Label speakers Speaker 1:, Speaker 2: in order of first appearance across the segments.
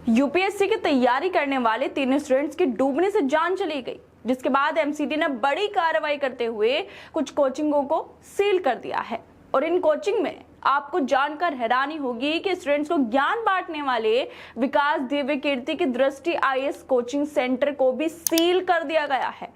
Speaker 1: UPSC की तैयारी करने वाले 3 स्टूडेंट्स की डूबने से जान चली गई, जिसके बाद एमसीडी ने बड़ी कार्रवाई करते हुए कुछ कोचिंगों को सील कर दिया है। और इन कोचिंग में आपको जानकर हैरानी होगी कि स्टूडेंट्स को ज्ञान बांटने वाले विकास दिव्य कीर्ति की दृष्टि आईएएस कोचिंग सेंटर को भी सील कर दिया गया है।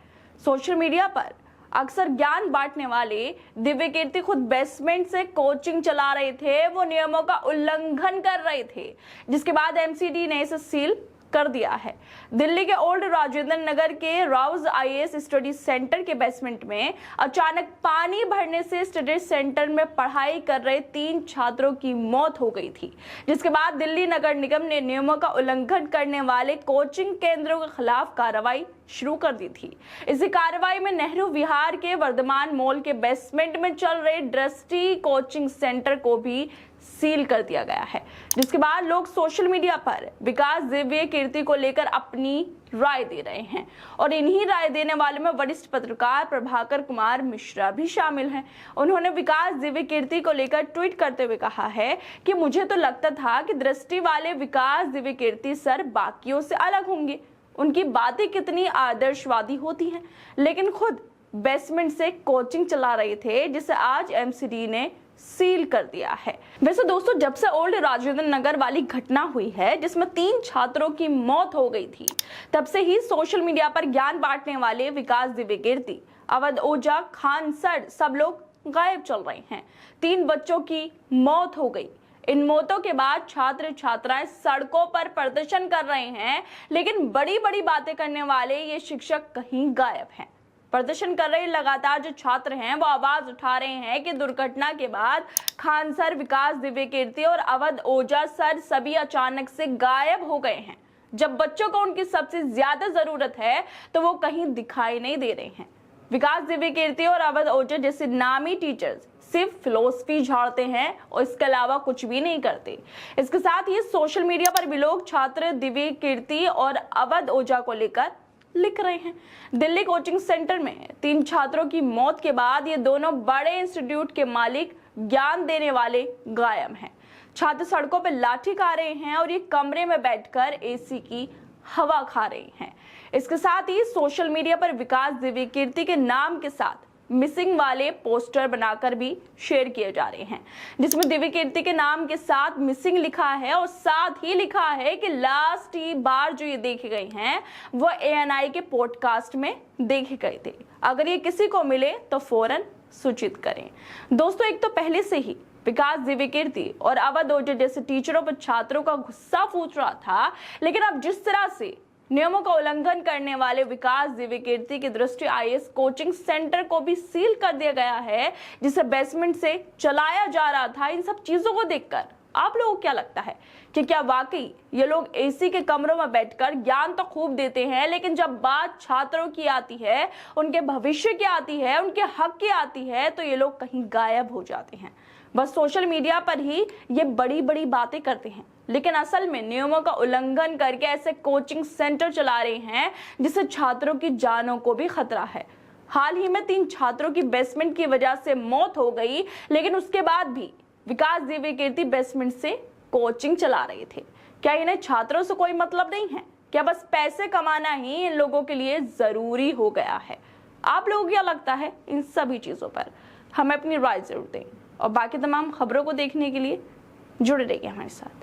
Speaker 1: सोशल मीडिया पर अक्सर ज्ञान बांटने वाले दिव्य कीर्ति खुद बेसमेंट से कोचिंग चला रहे थे, वो नियमों का उल्लंघन कर रहे थे, जिसके बाद एमसीडी ने इसे सील कर दिया है। दिल्ली के ओल्ड राजेंद्र नगर के राउज आईएएस स्टडी सेंटर के बेसमेंट में अचानक पानी भरने से स्टडी सेंटर में पढ़ाई कर रहे 3 छात्रों की मौत हो गई थी, जिसके बाद दिल्ली नगर निगम ने नियमों का उल्लंघन करने वाले कोचिंग केंद्रों के खिलाफ कार्रवाई शुरू कर दी थी। इसी कार्रवाई में नेहरू विहार के वर्धमान मॉल के बेसमेंट में चल रहे दृष्टि कोचिंग सेंटर को भी सील कर दिया गया है, जिसके बाद लोग सोशल मीडिया पर विकास दिव्य कीर्ति को लेकर अपनी राय दे रहे हैं। और इन्हीं राय देने वाले में वरिष्ठ पत्रकार प्रभाकर कुमार मिश्रा भी शामिल हैं। उन्होंने विकास दिव्य कीर्ति को लेकर ट्वीट करते हुए कहा है कि मुझे तो लगता था कि दृष्टि वाले विकास दिव्य कीर्ति सर बाकियों से अलग होंगे, उनकी बातें कितनी आदर्शवादी होती हैं, लेकिन खुद बेसमेंट से कोचिंग चला रहे थे, जिसे आज एमसीडी ने सील कर दिया है। वैसे दोस्तों, जब से ओल्ड राजेंद्र नगर वाली घटना हुई है जिसमें 3 छात्रों की मौत हो गई थी, तब से ही सोशल मीडिया पर ज्ञान बांटने वाले विकास दिव्य कीर्ति, अवध ओझा, खान सर सब लोग गायब चल रहे हैं। 3 बच्चों की मौत हो गई। इन मौतों के बाद छात्र छात्राएं सड़कों पर प्रदर्शन कर रहे हैं, लेकिन बड़ी बड़ी बातें करने वाले ये शिक्षक कहीं गायब हैं। प्रदर्शन कर रहे लगातार जो छात्र हैं वो आवाज उठा रहे हैं कि दुर्घटना के बाद खान सर, विकास दिव्य कीर्ति और अवध ओझा सर सभी अचानक से गायब हो गए हैं। जब बच्चों को उनकी सबसे ज्यादा जरूरत है तो वो कहीं दिखाई नहीं दे रहे हैं। विकास दिव्य कीर्ति और अवध ओझा जैसे नामी टीचर्स सिर्फ फिलोसफी झाड़ते हैं और इसके अलावा कुछ भी नहीं करते। इसके साथ ही सोशल मीडिया पर भी लोग छात्र दिव्य कीर्ति और अवध ओझा को लेकर लिख रहे हैं। दिल्ली कोचिंग सेंटर में 3 छात्रों की मौत के बाद ये दोनों बड़े इंस्टीट्यूट के मालिक, ज्ञान देने वाले गायब हैं। छात्र सड़कों पर लाठी खा रहे हैं और ये कमरे में बैठकर एसी की हवा खा रहे हैं। इसके साथ ही सोशल मीडिया पर विकास दिव्य कीर्ति के नाम के साथ मिसिंग वाले पोस्टर बनाकर भी शेयर किए जा रहे हैं, जिसमें दिव्य कीर्ति के नाम के साथ मिसिंग लिखा है और साथ ही लिखा है कि लास्ट बार जो ये देखे गए हैं वो एएनआई के पॉडकास्ट में देखे गए थे। अगर ये किसी को मिले तो फौरन सूचित करें। दोस्तों, एक तो पहले से ही विकास दिव्य कीर्ति और अवध ओझा जैसे टीचरों पर छात्रों का गुस्सा फूट रहा था, लेकिन अब जिस तरह से नियमों का उल्लंघन करने वाले विकास दिव्य कीर्ति की दृष्टि आईएएस कोचिंग सेंटर को भी सील कर दिया गया है, जिसे बेसमेंट से चलाया जा रहा था, इन सब चीजों को देखकर आप लोगों को क्या लगता है कि क्या वाकई ये लोग एसी के कमरों में बैठकर ज्ञान तो खूब देते हैं, लेकिन जब बात छात्रों की आती है, उनके भविष्य की आती है, उनके हक की आती है, तो ये लोग कहीं गायब हो जाते हैं। बस सोशल मीडिया पर ही ये बड़ी बड़ी बातें करते हैं, लेकिन असल में नियमों का उल्लंघन करके ऐसे कोचिंग सेंटर चला रहे हैं जिससे छात्रों की जानों को भी खतरा है। हाल ही में 3 छात्रों की बेसमेंट की वजह से मौत हो गई, लेकिन उसके बाद भी विकास दिव्य कीर्ति बेसमेंट से कोचिंग चला रहे थे। क्या इन्हें छात्रों से कोई मतलब नहीं है? क्या बस पैसे कमाना ही इन लोगों के लिए जरूरी हो गया है? आप लोगों को क्या लगता है इन सभी चीजों पर? हमें अपनी राय जरूर दें और बाकी तमाम खबरों को देखने के लिए जुड़े रहिए हमारे साथ।